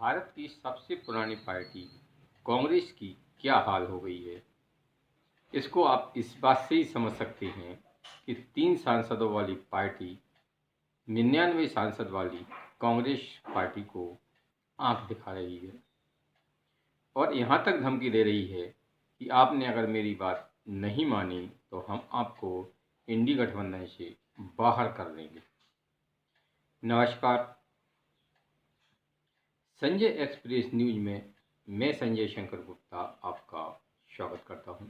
भारत की सबसे पुरानी पार्टी कांग्रेस की क्या हाल हो गई है। इसको आप इस बात से ही समझ सकते हैं कि 3 सांसदों वाली पार्टी 99 सांसद वाली कांग्रेस पार्टी को आंख दिखा रही है और यहाँ तक धमकी दे रही है कि आपने अगर मेरी बात नहीं मानी तो हम आपको इंडी गठबंधन से बाहर कर देंगे। नमस्कार, संजय एक्सप्रेस न्यूज में मैं संजय शंकर गुप्ता आपका स्वागत करता हूं।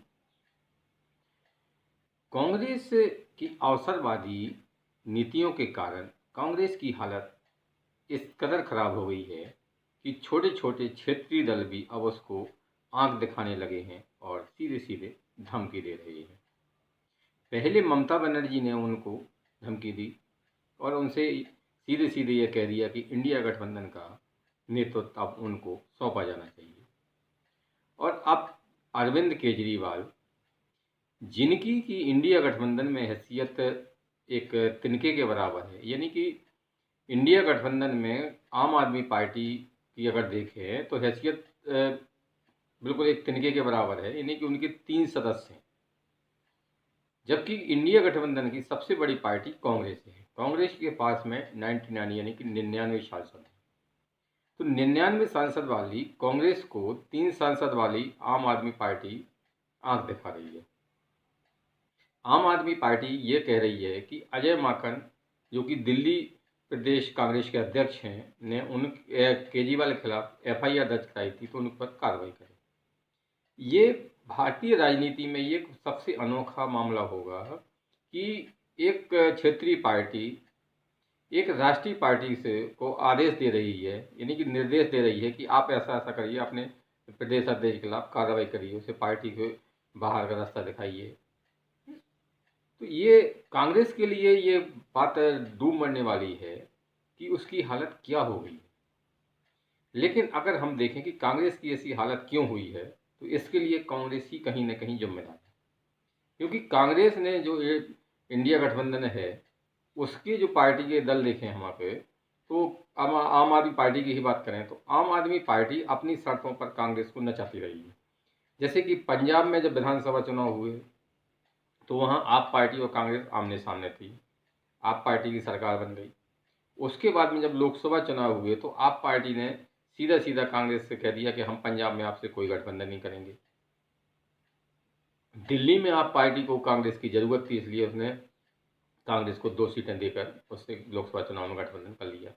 कांग्रेस की अवसरवादी नीतियों के कारण कांग्रेस की हालत इस कदर खराब हो गई है कि छोटे छोटे क्षेत्रीय दल भी अब उसको आंख दिखाने लगे हैं और सीधे सीधे धमकी दे रहे हैं। पहले ममता बनर्जी ने उनको धमकी दी और उनसे सीधे सीधे ये कह दिया कि इंडिया गठबंधन का नेतृत्व अब उनको सौंपा जाना चाहिए। और अब अरविंद केजरीवाल, जिनकी की इंडिया गठबंधन में हैसियत एक तिनके के बराबर है, यानी कि इंडिया गठबंधन में आम आदमी पार्टी की अगर देखें तो हैसियत बिल्कुल एक तिनके के बराबर है, यानी कि उनके 3 सदस्य हैं। जबकि इंडिया गठबंधन की सबसे बड़ी पार्टी कांग्रेस है। कांग्रेस के पास में 99 यानी कि 99 सांसद हैं। तो 99 सांसद वाली कांग्रेस को 3 सांसद वाली आम आदमी पार्टी आंख दिखा रही है। आम आदमी पार्टी ये कह रही है कि अजय माकन, जो कि दिल्ली प्रदेश कांग्रेस के अध्यक्ष हैं, ने उन केजरीवाल के खिलाफ एफआईआर दर्ज कराई थी तो उन पर कार्रवाई करे। ये भारतीय राजनीति में ये सबसे अनोखा मामला होगा कि एक क्षेत्रीय पार्टी एक राष्ट्रीय पार्टी से को आदेश दे रही है, यानी कि निर्देश दे रही है कि आप ऐसा ऐसा करिए, अपने प्रदेश अध्यक्ष के खिलाफ कार्रवाई करिए, उसे पार्टी के बाहर का रास्ता दिखाइए। तो ये कांग्रेस के लिए ये बात डूब मरने वाली है कि उसकी हालत क्या हो गई है। लेकिन अगर हम देखें कि कांग्रेस की ऐसी हालत क्यों हुई है तो इसके लिए कांग्रेस ही कहीं ना कहीं जिम्मेदार है। क्योंकि कांग्रेस ने जो ये इंडिया गठबंधन है उसके जो पार्टी के दल देखें वहाँ पे, तो आम आदमी पार्टी की ही बात करें तो आम आदमी पार्टी अपनी शर्तों पर कांग्रेस को नचाती रही है। जैसे कि पंजाब में जब विधानसभा चुनाव हुए तो वहाँ आप पार्टी और कांग्रेस आमने सामने थी, आप पार्टी की सरकार बन गई। उसके बाद में जब लोकसभा चुनाव हुए तो आप पार्टी ने सीधा सीधा कांग्रेस से कह दिया कि हम पंजाब में आपसे कोई गठबंधन नहीं करेंगे। दिल्ली में आप पार्टी को कांग्रेस की जरूरत थी, इसलिए उसने कांग्रेस को 2 सीटें देकर उससे लोकसभा चुनाव में गठबंधन कर लिया।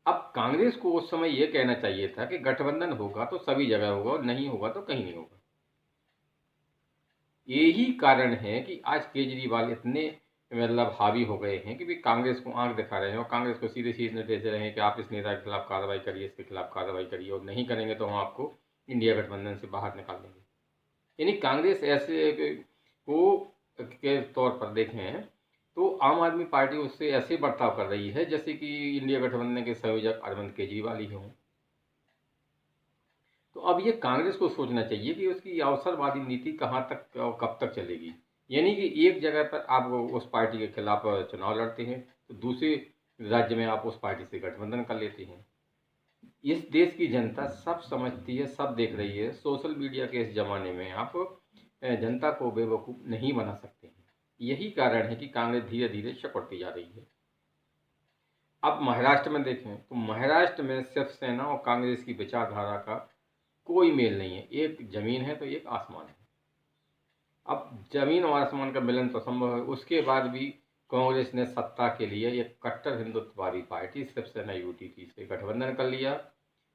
अब कांग्रेस को उस समय यह कहना चाहिए था कि गठबंधन होगा तो सभी जगह होगा और नहीं होगा तो कहीं नहीं होगा। यही कारण है कि आज केजरीवाल इतने मतलब हावी हो गए हैं कि भी कांग्रेस को आंख दिखा रहे हैं और कांग्रेस को सीधे सीधे निर्देश दे रहे हैं कि आप इस नेता के खिलाफ कार्रवाई करिए, इसके खिलाफ कार्रवाई करिए, और नहीं करेंगे तो हम आपको इंडिया गठबंधन से बाहर निकाल देंगे। यानी कांग्रेस ऐसे को के तौर पर देखें तो आम आदमी पार्टी उससे ऐसे बर्ताव कर रही है जैसे कि इंडिया गठबंधन के संयोजक अरविंद केजरीवाल ही हों। तो अब ये कांग्रेस को सोचना चाहिए कि उसकी अवसरवादी नीति कहाँ तक और कब तक चलेगी। यानी कि एक जगह पर आप उस पार्टी के खिलाफ चुनाव लड़ते हैं तो दूसरे राज्य में आप उस पार्टी से गठबंधन कर लेते हैं। इस देश की जनता सब समझती है, सब देख रही है। सोशल मीडिया के इस जमाने में आप जनता को बेवकूफ़ नहीं बना सकते हैं। यही कारण है कि कांग्रेस धीरे धीरे सिकुड़ती जा रही है। अब महाराष्ट्र में देखें तो महाराष्ट्र में शिवसेना और कांग्रेस की विचारधारा का कोई मेल नहीं है। एक जमीन है तो एक आसमान है। अब जमीन और आसमान का मिलन तो संभव है, उसके बाद भी कांग्रेस ने सत्ता के लिए एक कट्टर हिंदुत्ववादी पार्टी शिवसेना यूटीपी से गठबंधन कर लिया।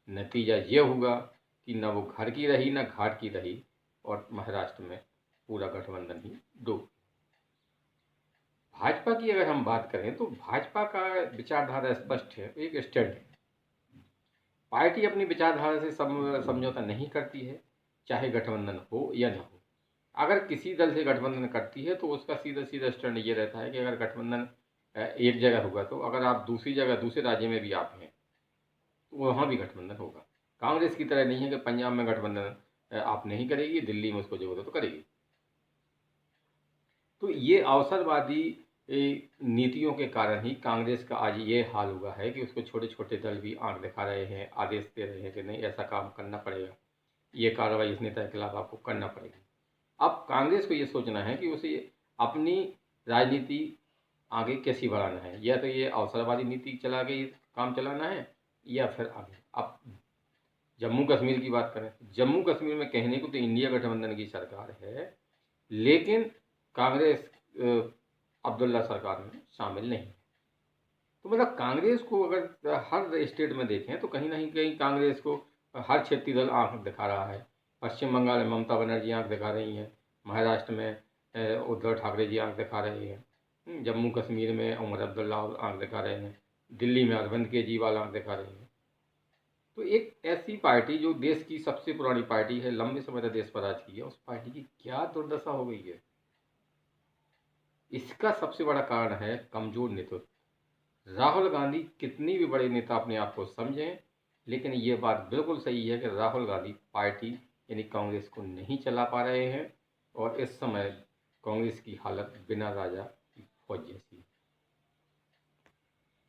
नतीजा ये हुआ कि न वो घर की रही न घाट की रही और महाराष्ट्र में पूरा गठबंधन ही डूब। भाजपा की अगर हम बात करें तो भाजपा का विचारधारा स्पष्ट है, एक स्टैंड है। पार्टी अपनी विचारधारा से समझौता नहीं करती है, चाहे गठबंधन हो या न हो। अगर किसी दल से गठबंधन करती है तो उसका सीधा सीधा स्टैंड ये रहता है कि अगर गठबंधन एक जगह होगा तो अगर आप दूसरी जगह दूसरे राज्य में भी आप हैं तो वहाँ भी गठबंधन होगा। कांग्रेस की तरह नहीं है कि पंजाब में गठबंधन आप नहीं करेगी, दिल्ली में उसको जरूरत है तो करेगी। तो ये अवसरवादी नीतियों के कारण ही कांग्रेस का आज ये हाल हुआ है कि उसको छोटे छोटे दल भी आंख दिखा रहे हैं, आदेश दे रहे हैं कि नहीं ऐसा काम करना पड़ेगा, ये कार्रवाई इस नेता के खिलाफ आपको करना पड़ेगी। अब कांग्रेस को ये सोचना है कि उसे अपनी राजनीति आगे कैसी बढ़ाना है, या तो ये अवसरवादी नीति चला के काम चलाना है, या फिर आगे। अब जम्मू कश्मीर की बात करें, जम्मू कश्मीर में कहने को तो इंडिया गठबंधन की सरकार है, लेकिन कांग्रेस अब्दुल्ला सरकार में शामिल नहीं है। तो मतलब कांग्रेस को अगर हर स्टेट में देखें तो कहीं ना कहीं कांग्रेस को हर क्षेत्रीय दल आंख दिखा रहा है। पश्चिम बंगाल में ममता बनर्जी आंख दिखा रही हैं, महाराष्ट्र में उद्धव ठाकरे जी आंख दिखा रहे हैं, जम्मू कश्मीर में उमर अब्दुल्ला आंख दिखा रहे हैं, दिल्ली में अरविंद केजरीवाल आंख दिखा रहे हैं। तो एक ऐसी पार्टी जो देश की सबसे पुरानी पार्टी है, लंबे समय तक देश पर राज की है, उस पार्टी की क्या दुर्दशा हो गई है। इसका सबसे बड़ा कारण है कमजोर नेतृत्व। राहुल गांधी कितनी भी बड़े नेता अपने आप को समझें, लेकिन ये बात बिल्कुल सही है कि राहुल गांधी पार्टी यानी कांग्रेस को नहीं चला पा रहे हैं, और इस समय कांग्रेस की हालत बिना राजा की फौज जैसी है।